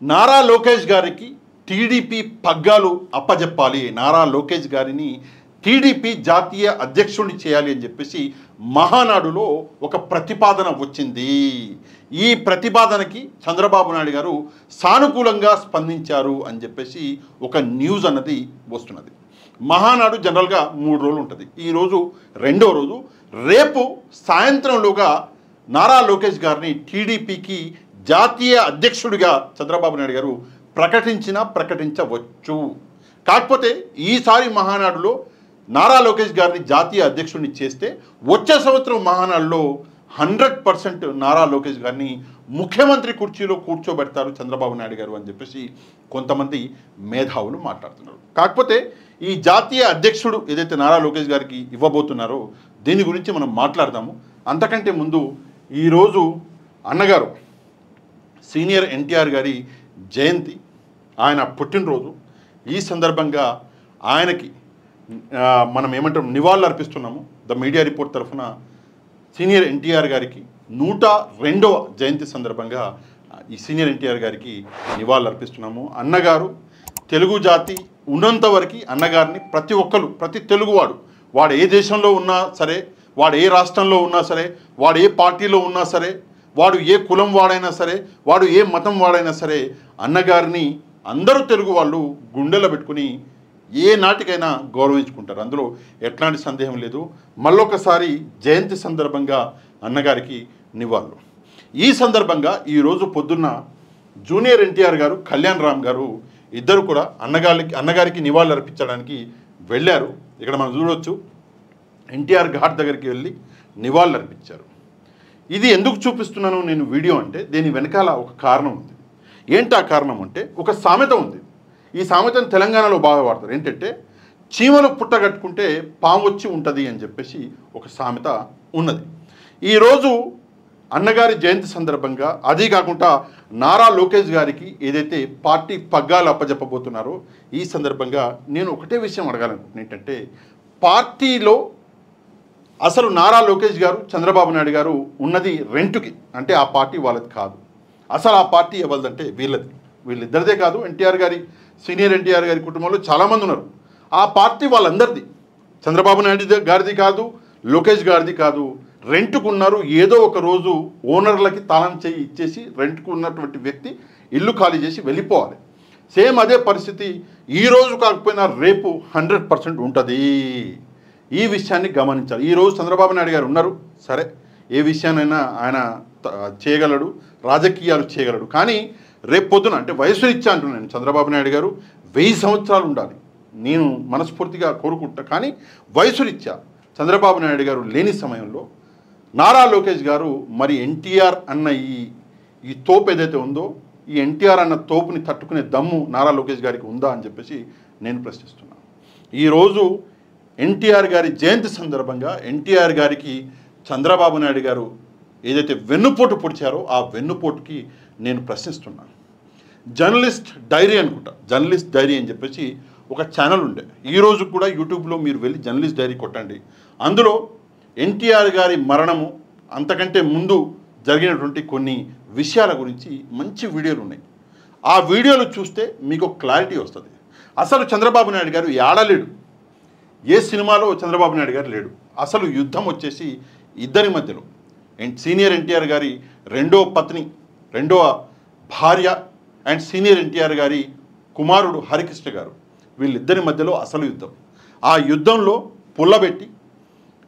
నారా లోకేష్ గారికి టీడీపీ పగ్గాలు అప్పజెప్పాలి, నారా లోకేష్ గారిని టీడీపీ జాతీయ అధ్యక్షుడిని చేయాలి అని చెప్పేసి మహానాడులో ఒక ప్రతిపాదన వచ్చింది. ఈ ప్రతిపాదనకి చంద్రబాబు నాయుడు గారు సానుకూలంగా స్పందించారు అని చెప్పేసి ఒక న్యూస్ అన్నది వస్తున్నది. మహానాడు జనరల్గా 3 రోజులు ఉంటుంది. ఈరోజు 2వ రోజు. రేపు సాయంత్రంలోగా నారా లోకేష్ గారిని టీడీపీకి జాతీయ అధ్యక్షుడిగా చంద్రబాబు నాయుడు గారు ప్రకటించవచ్చు. కాకపోతే ఈసారి మహానాడులో నారా లోకేష్ గారిని జాతీయ అధ్యక్షుడిని చేస్తే వచ్చే సంవత్సరం మహానాడులో 100% నారా లోకేష్ గారిని ముఖ్యమంత్రి కుర్చీలో కూర్చోబెడతారు చంద్రబాబు నాయుడు గారు అని చెప్పేసి కొంతమంది మేధావులు మాట్లాడుతున్నారు. కాకపోతే ఈ జాతీయ అధ్యక్షుడు ఏదైతే నారా లోకేష్ గారికి ఇవ్వబోతున్నారో దీని గురించి మనం మాట్లాడదాము. అంతకంటే ముందు ఈరోజు అన్నగారు సీనియర్ ఎన్టీఆర్ గారి జయంతి, ఆయన పుట్టినరోజు. ఈ సందర్భంగా ఆయనకి మనం ఏమంటాం నివాళులు అర్పిస్తున్నాము. ద మీడియా రిపోర్ట్ తరఫున సీనియర్ ఎన్టీఆర్ గారికి 102వ జయంతి సందర్భంగా ఈ సీనియర్ ఎన్టీఆర్ గారికి నివాళులు అర్పిస్తున్నాము. అన్నగారు తెలుగు జాతి ఉన్నంత వరకు అన్నగారిని ప్రతి ఒక్కరు, ప్రతి తెలుగువాడు, వాడు ఏ దేశంలో ఉన్నా సరే, వాడు ఏ రాష్ట్రంలో ఉన్నా సరే, వాడు ఏ పార్టీలో ఉన్నా సరే, వాడు ఏ కులం వాడైనా సరే, వాడు ఏ మతం వాడైనా సరే, అన్నగారిని అందరూ తెలుగు వాళ్ళు గుండెలో పెట్టుకుని ఏ నాటికైనా గౌరవించుకుంటారు. అందులో ఎట్లాంటి సందేహం లేదు. మళ్ళొకసారి జయంతి సందర్భంగా అన్నగారికి నివాళులు. ఈ సందర్భంగా ఈరోజు పొద్దున్న జూనియర్ ఎన్టీఆర్ గారు, కళ్యాణ్ రామ్ గారు ఇద్దరు కూడా అన్నగారికి నివాళులు అర్పించడానికి వెళ్ళారు. ఇక్కడ మనం చూడవచ్చు ఎన్టీఆర్ ఘాట్ దగ్గరికి వెళ్ళి నివాళులు అర్పించారు. ఇది ఎందుకు చూపిస్తున్నాను నేను వీడియో అంటే దీని వెనకాల ఒక కారణం ఉంది. ఏంటి ఆ కారణం అంటే ఒక సామెత ఉంది. ఈ సామెతను తెలంగాణలో బాగా వాడతారు. ఏంటంటే చీమలు పుట్టగట్టుకుంటే పాము వచ్చి ఉంటుంది అని చెప్పేసి ఒక సామెత ఉన్నది. ఈరోజు అన్నగారి జయంతి సందర్భంగా, అదీ కాకుండా నారా లోకేష్ గారికి ఏదైతే పార్టీ పగ్గాలు అప్పజెప్పబోతున్నారో ఈ సందర్భంగా నేను ఒకటే విషయం అడగాలనుకుంటున్నాను. ఏంటంటే పార్టీలో అసలు నారా లోకేష్ గారు, చంద్రబాబు నాయుడు గారు ఉన్నది రెంట్కి, అంటే ఆ పార్టీ వాళ్ళది కాదు. అసలు ఆ పార్టీ ఎవరిదంటే వీళ్ళది. వీళ్ళిద్దరిదే కాదు, ఎన్టీఆర్ గారి, సీనియర్ ఎన్టీఆర్ గారి కుటుంబంలో చాలామంది ఉన్నారు. ఆ పార్టీ వాళ్ళందరిది. చంద్రబాబు నాయుడు గారిది కాదు, లోకేష్ గారిది కాదు. రెంట్కు ఉన్నారు. ఏదో ఒక రోజు ఓనర్లకి తాళం చేయి ఇచ్చేసి రెంట్కు ఉన్నటువంటి వ్యక్తి ఇల్లు ఖాళీ చేసి వెళ్ళిపోవాలి. సేమ్ అదే పరిస్థితి ఈరోజు కాకపోయినా రేపు 100% ఉంటుంది. ఈ విషయాన్ని గమనించాలి. ఈరోజు చంద్రబాబు నాయుడు గారు ఉన్నారు, సరే, ఏ విషయాన్నైనా ఆయన చేయగలడు, రాజకీయాలు చేయగలడు. కానీ రేపు పొద్దున అంటే వయసు రీత్యా అంటున్నాను, చంద్రబాబు నాయుడు గారు 1000 సంవత్సరాలు ఉండాలి నేను మనస్ఫూర్తిగా కోరుకుంటా. కానీ వయసు రీత్యా చంద్రబాబు నాయుడు గారు లేని సమయంలో నారా లోకేష్ గారు మరి ఎన్టీఆర్ అన్న ఈ తోపు ఏదైతే ఉందో, ఈ ఎన్టీఆర్ అన్న తోపుని తట్టుకునే దమ్ము నారా లోకేష్ గారికి ఉందా అని చెప్పేసి నేను ప్రశ్నిస్తున్నాను. ఈరోజు ఎన్టీఆర్ గారి జయంతి సందర్భంగా ఎన్టీఆర్ గారికి చంద్రబాబు నాయుడు గారు ఏదైతే వెన్నుపోటు పొడిచారో ఆ వెన్నుపోటుకి నేను ప్రశ్నిస్తున్నాను. జర్నలిస్ట్ డైరీ అనుకుంటా, జర్నలిస్ట్ డైరీ అని చెప్పేసి ఒక ఛానల్ ఉండే. ఈరోజు కూడా యూట్యూబ్లో మీరు వెళ్ళి జర్నలిస్ట్ డైరీ కొట్టండి. అందులో ఎన్టీఆర్ గారి మరణము, అంతకంటే ముందు జరిగినటువంటి కొన్ని విషయాల గురించి మంచి వీడియోలు ఉన్నాయి. ఆ వీడియోలు చూస్తే మీకు క్లారిటీ వస్తుంది. అసలు చంద్రబాబు నాయుడు గారు ఏడలేడు, ఏ సినిమాలో చంద్రబాబు నాయుడు గారు లేడు. అసలు యుద్ధం వచ్చేసి ఇద్దరి మధ్యలో, సీనియర్ ఎన్టీఆర్ గారి రెండవ పత్ని, రెండవ భార్య అండ్ సీనియర్ ఎన్టీఆర్ గారి కుమారుడు హరికృష్ణ గారు, వీళ్ళిద్దరి మధ్యలో అసలు యుద్ధం. ఆ యుద్ధంలో పుల్లబెట్టి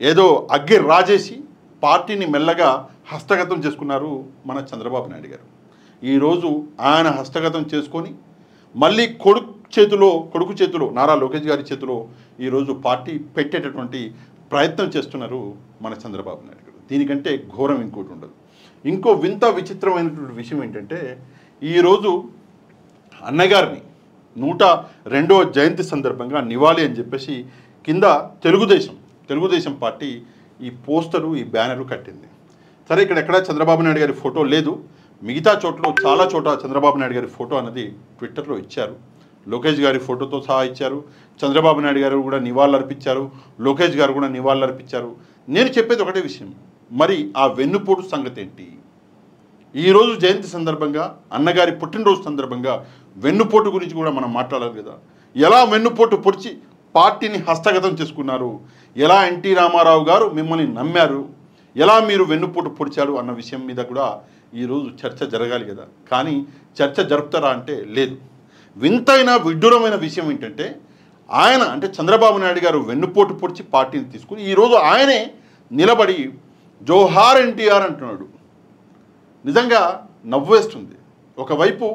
ఏదో అగ్గి రాజేసి పార్టీని మెల్లగా హస్తగతం చేసుకున్నారు మన చంద్రబాబు నాయుడు గారు. ఈరోజు ఆయన హస్తగతం చేసుకొని మళ్ళీ కొడుకు చేతిలో నారా లోకేష్ గారి చేతిలో ఈరోజు పార్టీ పెట్టేటటువంటి ప్రయత్నం చేస్తున్నారు మన చంద్రబాబు నాయుడు గారు. దీనికంటే ఘోరం ఇంకోటి ఉండదు. ఇంకో వింత విచిత్రమైనటువంటి విషయం ఏంటంటే ఈరోజు అన్నగారిని 102వ జయంతి సందర్భంగా నివాళి అని చెప్పేసి కింద తెలుగుదేశం పార్టీ ఈ పోస్టరు, ఈ బ్యానరు కట్టింది. సరే, ఇక్కడ ఎక్కడా చంద్రబాబు నాయుడు గారి ఫోటో లేదు. మిగతా చోట్ల చాలా చోట చంద్రబాబు నాయుడు గారి ఫోటో అన్నది ట్విట్టర్లో ఇచ్చారు. లోకేష్ గారి ఫోటోతో సహా ఇచ్చారు. చంద్రబాబు నాయుడు గారు కూడా నివాళులు అర్పించారు, లోకేష్ గారు కూడా నివాళులు అర్పించారు. నేను చెప్పేది ఒకటే విషయం, మరి ఆ వెన్నుపోటు సంగతి ఏంటి? ఈరోజు జయంతి సందర్భంగా అన్నగారి పుట్టినరోజు సందర్భంగా వెన్నుపోటు గురించి కూడా మనం మాట్లాడాలి కదా. ఎలా వెన్నుపోటు పొడిచి పార్టీని హస్తగతం చేసుకున్నారు, ఎలా ఎన్టీ రామారావు గారు మిమ్మల్ని నమ్మారు, ఎలా మీరు వెన్నుపోటు పొడిచారు అన్న విషయం మీద కూడా ఈరోజు చర్చ జరగాలి కదా. కానీ చర్చ జరుపుతారా అంటే లేదు. వింతైన విడ్డూరమైన విషయం ఏంటంటే ఆయన అంటే చంద్రబాబు నాయుడు గారు వెన్నుపోటు పొడిచి పార్టీని తీసుకుని ఈరోజు ఆయనే నిలబడి జోహార్ ఎన్టీఆర్ అంటున్నాడు. నిజంగా నవ్వేస్తుంది. ఒకవైపు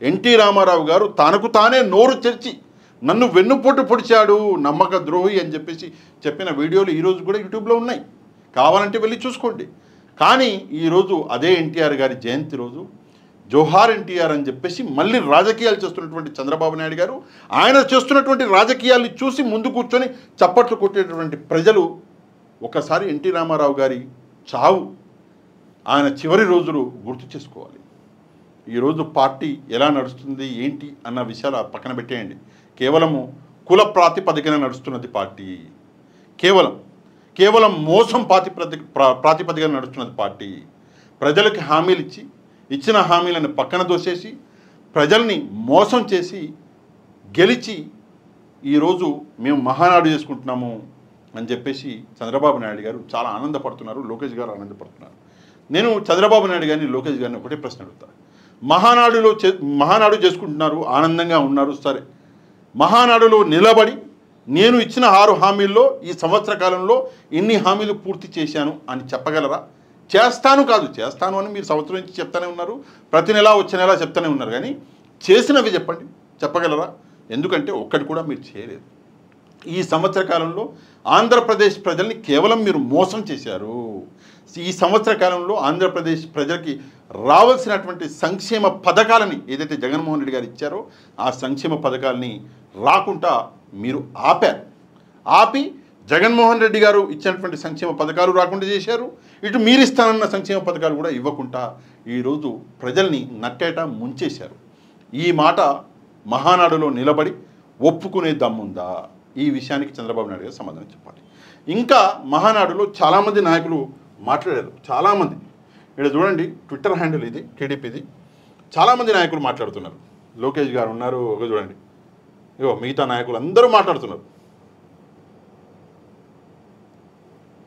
ఎన్టీ రామారావు గారు తనకు తానే నోరు తెరిచి నన్ను వెన్నుపోటు పొడిచాడు, నమ్మక ద్రోహి అని చెప్పేసి చెప్పిన వీడియోలు ఈరోజు కూడా యూట్యూబ్లో ఉన్నాయి, కావాలంటే వెళ్ళి చూసుకోండి. కానీ ఈరోజు అదే ఎన్టీఆర్ గారి జయంతి రోజు జోహార్ ఎన్టీఆర్ అని చెప్పేసి మళ్ళీ రాజకీయాలు చేస్తున్నటువంటి చంద్రబాబు నాయుడు గారు ఆయన చేస్తున్నటువంటి రాజకీయాల్ని చూసి ముందు కూర్చొని చప్పట్లు కొట్టేటటువంటి ప్రజలు ఒకసారి ఎన్టీ రామారావు గారి చావు ఆయన చివరి రోజులు గుర్తు చేసుకోవాలి. ఈరోజు పార్టీ ఎలా నడుస్తుంది ఏంటి అన్న విషయాలు పక్కన పెట్టేయండి. కేవలము కుల ప్రాతిపదికన నడుస్తున్నది పార్టీ, కేవలం మోసం ప్రాతిపదికన నడుస్తున్నది పార్టీ. ప్రజలకు హామీలు ఇచ్చిన హామీలను పక్కన దోసేసి ప్రజల్ని మోసం చేసి గెలిచి ఈరోజు మేము మహానాడు చేసుకుంటున్నాము అని చెప్పేసి చంద్రబాబు నాయుడు గారు చాలా ఆనందపడుతున్నారు, లోకేష్ గారు ఆనందపడుతున్నారు. నేను చంద్రబాబు నాయుడు గారిని లోకేష్ గారిని ఒకటే ప్రశ్న అడుగుతాను. మహానాడు చేసుకుంటున్నారు, ఆనందంగా ఉన్నారు, సరే. మహానాడులో నిలబడి నేను ఇచ్చిన 6 హామీల్లో ఈ సంవత్సర కాలంలో ఇన్ని హామీలు పూర్తి చేశాను అని చెప్పగలరా? చేస్తాను అని మీరు సంవత్సరం నుంచి చెప్తానే ఉన్నారు, ప్రతి నెల వచ్చే నెల చెప్తానే ఉన్నారు. కానీ చేసినవి చెప్పగలరా? ఎందుకంటే ఒక్కటి కూడా మీరు చేయలేదు. ఈ సంవత్సర కాలంలో ఆంధ్రప్రదేశ్ ప్రజల్ని కేవలం మీరు మోసం చేశారు. ఈ సంవత్సర కాలంలో ఆంధ్రప్రదేశ్ ప్రజలకి రావాల్సినటువంటి సంక్షేమ పథకాలని ఏదైతే జగన్మోహన్ రెడ్డి గారు ఇచ్చారో ఆ సంక్షేమ పథకాలని రాకుండా మీరు ఆపి జగన్మోహన్ రెడ్డి గారు ఇచ్చినటువంటి సంక్షేమ పథకాలు రాకుండా చేశారు. ఇటు మీరు ఇస్తానన్న సంక్షేమ పథకాలు కూడా ఇవ్వకుండా ఈరోజు ప్రజల్ని నట్టేట ముంచేశారు. ఈ మాట మహానాడులో నిలబడి ఒప్పుకునే దమ్ముందా? ఈ విషయానికి చంద్రబాబు నాయుడు గారు సమాధానం చెప్పాలి. ఇంకా మహానాడులో చాలామంది నాయకులు మాట్లాడారు. చాలామంది ఇక్కడ చూడండి, ట్విట్టర్ హ్యాండిల్ ఇది టీడీపీది. చాలామంది నాయకులు మాట్లాడుతున్నారు. లోకేష్ గారు ఉన్నారు, ఒక చూడండి, ఇగో మిగతా నాయకులు అందరూ మాట్లాడుతున్నారు.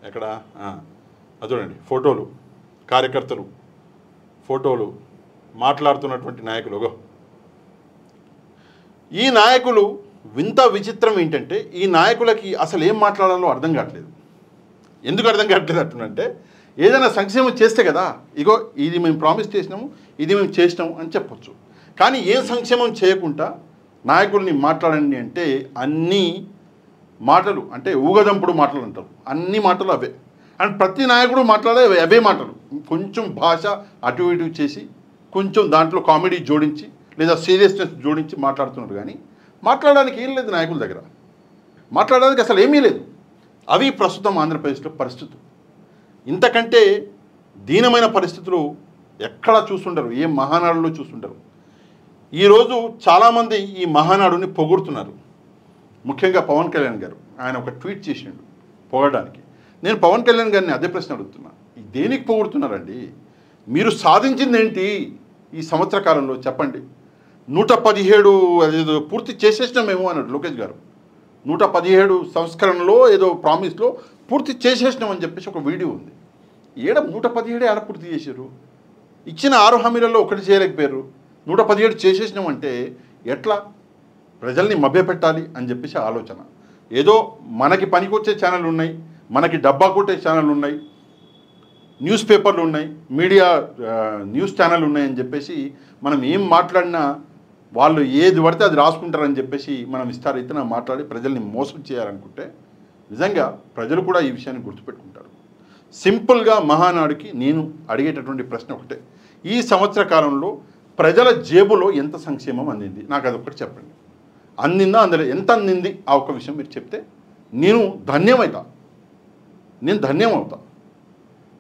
ఎక్కడ అది చూడండి, ఫోటోలు, కార్యకర్తలు ఫోటోలు, మాట్లాడుతున్నటువంటి నాయకులు. ఈ నాయకులు వింత విచిత్రం ఏంటంటే ఈ నాయకులకి అసలు ఏం మాట్లాడాలో అర్థం కావట్లేదు. ఎందుకు అర్థం కావట్లేదు అంటున్నంటే, ఏదైనా సంక్షేమం చేస్తే కదా ఇగో ఇది మేము ప్రామిస్ చేసినాము, ఇది మేము చేసినాము అని చెప్పొచ్చు. కానీ ఏ సంక్షేమం చేయకుండా నాయకుల్ని మాట్లాడండి అంటే అన్ని మాటలు అంటే ఊగదంపుడు మాటలు అంటారు, అన్ని మాటలు అవే. అండ్ ప్రతి నాయకుడు మాట్లాడే అవే మాటలు, కొంచెం భాష అటు ఇటు చేసి కొంచెం దాంట్లో కామెడీ జోడించి లేదా సీరియస్నెస్ జోడించి మాట్లాడుతున్నారు. కానీ మాట్లాడడానికి ఏం లేదు నాయకుల దగ్గర, మాట్లాడడానికి అసలు ఏమీ లేదు. అవి ప్రస్తుతం ఆంధ్రప్రదేశ్లో పరిస్థితులు. ఇంతకంటే దీనమైన పరిస్థితులు ఎక్కడా చూస్తుండరు, ఏ మహానాడులో చూస్తుండరు. ఈరోజు చాలామంది ఈ మహానాడుని పొగుడుతున్నారు. ముఖ్యంగా పవన్ కళ్యాణ్ గారు ఆయన ఒక ట్వీట్ చేసిండు పొగడానికి. నేను పవన్ కళ్యాణ్ గారిని అదే ప్రశ్న అడుగుతున్నా, దేనికి పొగుడుతున్నారండి? మీరు సాధించింది ఏంటి ఈ సంవత్సర కాలంలో చెప్పండి. 117 పూర్తి చేసేసినామేమో అన్నాడు లోకేష్ గారు. 117 సంస్కరణలో ఏదో ప్రామిస్లో పూర్తి చేసేసినామని చెప్పేసి ఒక వీడియో ఉంది. 117 ఏడ పూర్తి చేశారు? ఇచ్చిన 6 హామీలలో ఒకటి చేయలేకపోయారు. 117 చేసేసినామంటే ఎట్లా? ప్రజల్ని మభ్యపెట్టాలి అని చెప్పేసి ఆలోచన. ఏదో మనకి పనికొచ్చే ఛానళ్ళు ఉన్నాయి, మనకి డబ్బా కొట్టే ఛానళ్ళు ఉన్నాయి, న్యూస్ పేపర్లు ఉన్నాయి, మీడియా న్యూస్ ఛానళ్ళు ఉన్నాయని చెప్పేసి మనం ఏం మాట్లాడినా వాళ్ళు ఏది పడితే అది రాసుకుంటారని చెప్పేసి మనం ఇష్టారీతిన మాట్లాడి ప్రజల్ని మోసం చేయాలనుకుంటే నిజంగా ప్రజలు కూడా ఈ విషయాన్ని గుర్తుపెట్టుకుంటారు. సింపుల్గా మహానాడుకి నేను అడిగేటటువంటి ప్రశ్న ఒకటే, ఈ సంవత్సర కాలంలో ప్రజల జేబులో ఎంత సంక్షేమం అందింది? నాకు అది ఒకటి చెప్పండి. అందిందా అందులో ఎంత అందింది? ఆ ఒక్క విషయం మీరు చెప్తే నేను ధన్యమవుతా,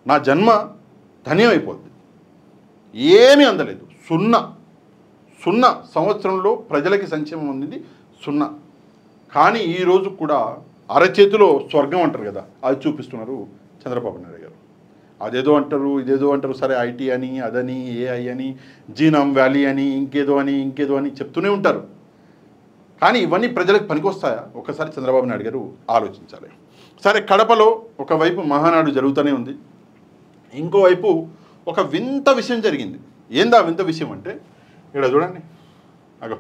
నా జన్మ ధన్యమైపోద్ది. ఏమీ అందలేదు, సున్నా సంవత్సరంలో ప్రజలకి సంక్షేమం అందింది 0. కానీ ఈరోజు కూడా అరచేతిలో స్వర్గం అంటారు కదా, అది చూపిస్తున్నారు చంద్రబాబు నాయుడు గారు. అదేదో అంటారు ఇదేదో అంటారు, సరే ఐటీ అని అదని ఏఐ అని జీనామ్ వ్యాలీ అని ఇంకేదో అని చెప్తూనే ఉంటారు. కానీ ఇవన్నీ ప్రజలకు పనికొస్తాయా? ఒకసారి చంద్రబాబు నాయుడు గారు ఆలోచించాలి. సరే, కడపలో ఒకవైపు మహానాడు జరుగుతూనే ఉంది, ఇంకోవైపు ఒక వింత విషయం జరిగింది. ఏందా వింత విషయం అంటే, ఇక్కడ చూడండి, అగో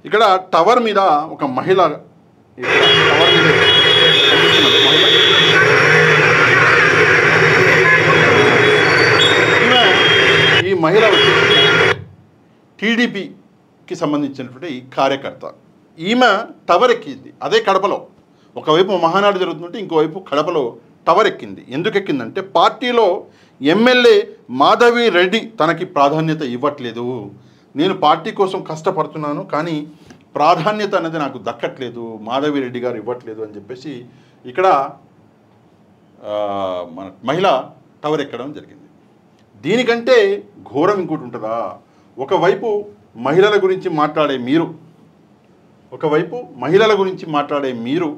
ఇక్కడ టవర్ మీద ఒక మహిళ, టవర్ మీద ఈ మహిళ టీడీపీకి సంబంధించినటువంటి కార్యకర్త. ఈమె టవర్ ఎక్కింది అదే కడపలో. ఒకవైపు మహానాడు జరుగుతుంటే ఇంకోవైపు కడపలో టవర్ ఎక్కింది. ఎందుకు ఎక్కిందంటే, పార్టీలో ఎమ్మెల్యే మాధవి రెడ్డి తనకి ప్రాధాన్యత ఇవ్వట్లేదు, నేను పార్టీ కోసం కష్టపడుతున్నాను కానీ ప్రాధాన్యత అనేది నాకు దక్కట్లేదు, మాధవి రెడ్డి గారు ఇవ్వట్లేదు అని చెప్పేసి ఇక్కడ మన మహిళ టవర్ ఎక్కడం జరిగింది. దీనికంటే ఘోరం ఇంకోటి ఉంటుందా? ఒకవైపు మహిళల గురించి మాట్లాడే మీరు,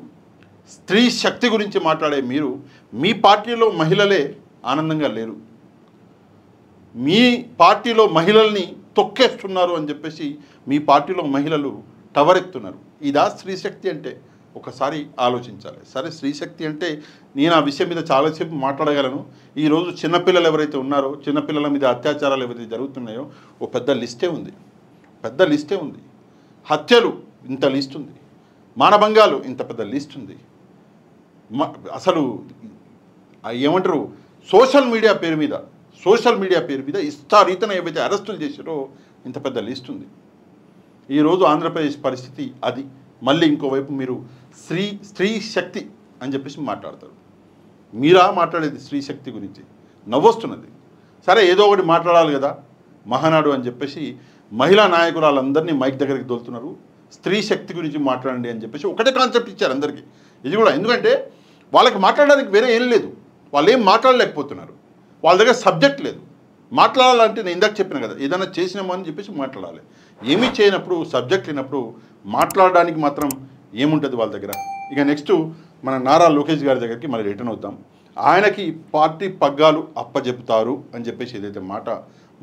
స్త్రీ శక్తి గురించి మాట్లాడే మీరు, మీ పార్టీలో మహిళలే ఆనందంగా లేరు, మీ పార్టీలో మహిళల్ని తొక్కేస్తున్నారు అని చెప్పేసి మీ పార్టీలో మహిళలు టవర్ ఎక్కుతున్నారు. ఇదా స్త్రీ శక్తి అంటే? ఒకసారి ఆలోచించాలి. సరే, స్త్రీ శక్తి అంటే నేను ఆ విషయం మీద చాలాసేపు మాట్లాడగలను. ఈరోజు చిన్నపిల్లలు ఎవరైతే ఉన్నారో, చిన్నపిల్లల మీద అత్యాచారాలు ఎవరైతే జరుగుతున్నాయో ఓ పెద్ద లిస్టే ఉంది. హత్యలు ఇంత లిస్ట్ ఉంది, మానభంగాలు ఇంత పెద్ద లిస్ట్ ఉంది. అసలు ఏమంటారు, సోషల్ మీడియా పేరు మీద ఇష్టారీతన ఏవైతే అరెస్టులు చేశారో ఇంత పెద్ద లిస్ట్ ఉంది. ఈరోజు ఆంధ్రప్రదేశ్ పరిస్థితి అది. మళ్ళీ ఇంకోవైపు మీరు స్త్రీ శక్తి అని చెప్పేసి మాట్లాడతారు. మీరా మాట్లాడేది స్త్రీ శక్తి గురించి? నవ్వొస్తున్నది. సరే, ఏదో ఒకటి మాట్లాడాలి కదా, మహానాడు అని చెప్పేసి మహిళా నాయకురాలందరినీ మైక్ దగ్గరికి దొలుతున్నారు. స్త్రీ శక్తి గురించి మాట్లాడండి అని చెప్పేసి ఒకటే కాన్సెప్ట్ ఇచ్చారు అందరికీ. ఇది కూడా ఎందుకంటే వాళ్ళకి మాట్లాడడానికి వేరే ఏం లేదు, వాళ్ళు ఏం మాట్లాడలేకపోతున్నారు, వాళ్ళ దగ్గర సబ్జెక్ట్ లేదు. మాట్లాడాలంటే నేను ఇందాక చెప్పిన కదా, ఏదైనా చేసినామో అని చెప్పేసి మాట్లాడాలి. ఏమీ చేయనప్పుడు, సబ్జెక్ట్ లేనప్పుడు మాట్లాడడానికి మాత్రం ఏముంటుంది వాళ్ళ దగ్గర. ఇక నెక్స్ట్ మన నారా లోకేష్ గారి దగ్గరికి మళ్ళీ రిటర్న్ అవుతాం. ఆయనకి పార్టీ పగ్గాలు అప్పజెపుతారు అని చెప్పేసి ఏదైతే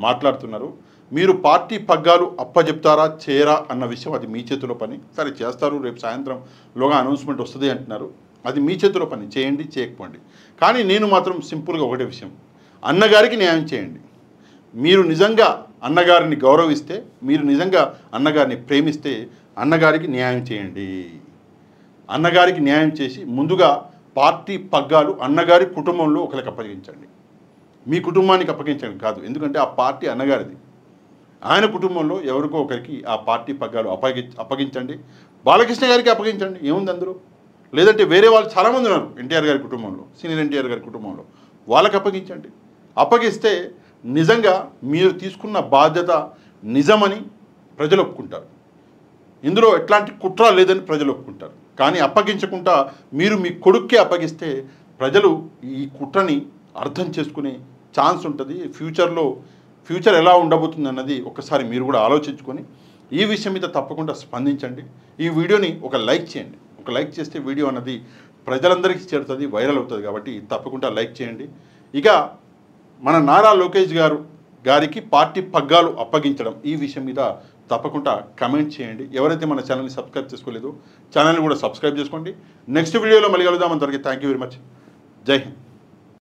మాట్లాడుతున్నారో, మీరు పార్టీ పగ్గాలు అప్పజెప్తారా చేయరా అన్న విషయం అది మీ చేతిలో పని. సరే, చేస్తారు, రేపు సాయంత్రంలోగా అనౌన్స్మెంట్ వస్తుంది అంటున్నారు, అది మీ చేతిలో పని, చేయండి చేయకపోండి. కానీ నేను మాత్రం సింపుల్గా ఒకటే విషయం, అన్నగారికి న్యాయం చేయండి. మీరు నిజంగా అన్నగారిని గౌరవిస్తే, మీరు నిజంగా అన్నగారిని ప్రేమిస్తే అన్నగారికి న్యాయం చేయండి. అన్నగారికి న్యాయం చేసి ముందుగా పార్టీ పగ్గాలు అన్నగారి కుటుంబంలో ఒకరికి అప్పగించండి. మీ కుటుంబానికి అప్పగించండి కాదు, ఎందుకంటే ఆ పార్టీ అన్నగారిది. ఆయన కుటుంబంలో ఎవరికో ఒకరికి ఆ పార్టీ పగ్గాలు అప్పగించండి. బాలకృష్ణ గారికి అప్పగించండి, ఏముంది అందరూ. లేదంటే వేరే వాళ్ళు చాలామంది ఉన్నారు ఎన్టీఆర్ గారి కుటుంబంలో, సీనియర్ ఎన్టీఆర్ గారి కుటుంబంలో, వాళ్ళకి అప్పగించండి. అప్పగిస్తే నిజంగా మీరు తీసుకున్న బాధ్యత నిజమని ప్రజలు ఒప్పుకుంటారు. ఇందులో ఎట్లాంటి కుట్ర లేదని ప్రజలు ఒప్పుకుంటారు. కానీ అప్పగించకుండా మీరు మీ కొడుక్కే అప్పగిస్తే ప్రజలు ఈ కుట్రని అర్థం చేసుకునే ఛాన్స్ ఉంటుంది. ఫ్యూచర్ ఎలా ఉండబోతుంది అన్నది ఒకసారి మీరు కూడా ఆలోచించుకొని ఈ విషయం మీద తప్పకుండా స్పందించండి. ఈ వీడియోని ఒక లైక్ చేయండి. ఒక లైక్ చేస్తే వీడియో అన్నది ప్రజలందరికీ చేరుతుంది, వైరల్ అవుతుంది. కాబట్టి తప్పకుండా లైక్ చేయండి. ఇక మన నారా లోకేష్ గారికి పార్టీ పగ్గాలు అప్పగించడం ఈ విషయం మీద తప్పకుండా కమెంట్ చేయండి. ఎవరైతే మన ఛానల్ని సబ్స్క్రైబ్ చేసుకోలేదో ఛానల్ని కూడా సబ్స్క్రైబ్ చేసుకోండి. నెక్స్ట్ వీడియోలో మళ్ళీ కలుద్దాం. అంతవరకు థ్యాంక్ యూ వెరీ మచ్. జై హింద్.